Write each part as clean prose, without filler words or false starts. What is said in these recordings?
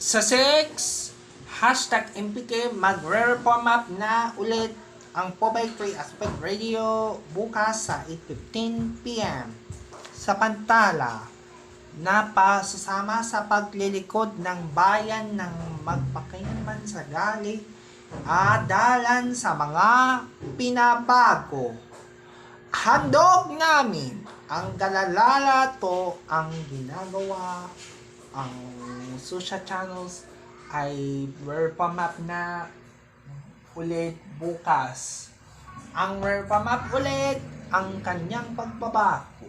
Sa 6, #MPK magre-reform up na ulit ang Pobay 3 Aspect Radio bukas sa 8:15 PM. Sa pantala, napasasama sa paglilikod ng bayan ng magpakailanman sa galit at dalan sa mga pinabago. Handog namin ang galalala to ang ginagawa. Ang social channels ay reform up na ulit bukas. Ang reform up ulit ang kanyang pagbabago.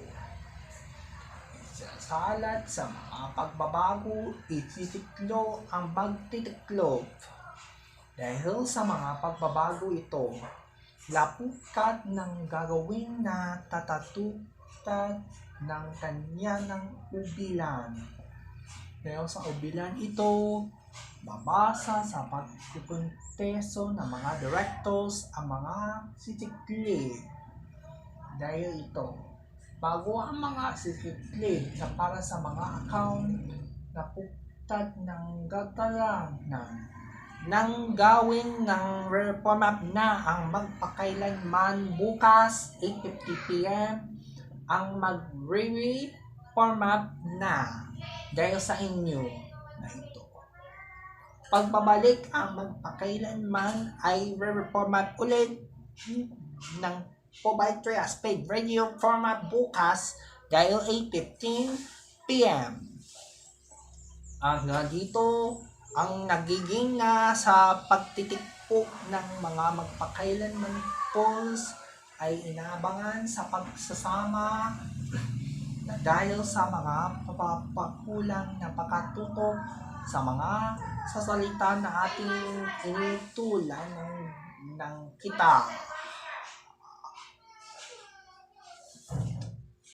Sasalat sa mga pagbabago, ititiklo ang magtitiklop. Dahil sa mga pagbabago ito, lapukat ng gagawin na tatatutad ng kanya ng ubilan. Dahil sa ubilan ito, babasa sa pagkukunteso ng mga directors ang mga sitikli. Dahil ito, bago ang mga sitikli na para sa mga account na puktad ng gagalanan nang gawin ng reform up na ang magpakailanman bukas 8:50 PM ang magre-reform up na dahil sa inyo na ito. Pagbabalik ang magpakailanman ay re-reform up ulit ng Pobay 3 Aspect Radio format bukas dahil 8:15 PM. Hanggang dito ang nagiging na sa pagtitikpok ng mga magpakailanman polls ay inaabangan sa pagsasama na dahil sa mga papakulang na pagkatutok sa mga sasalita na ating inutulan ng kita.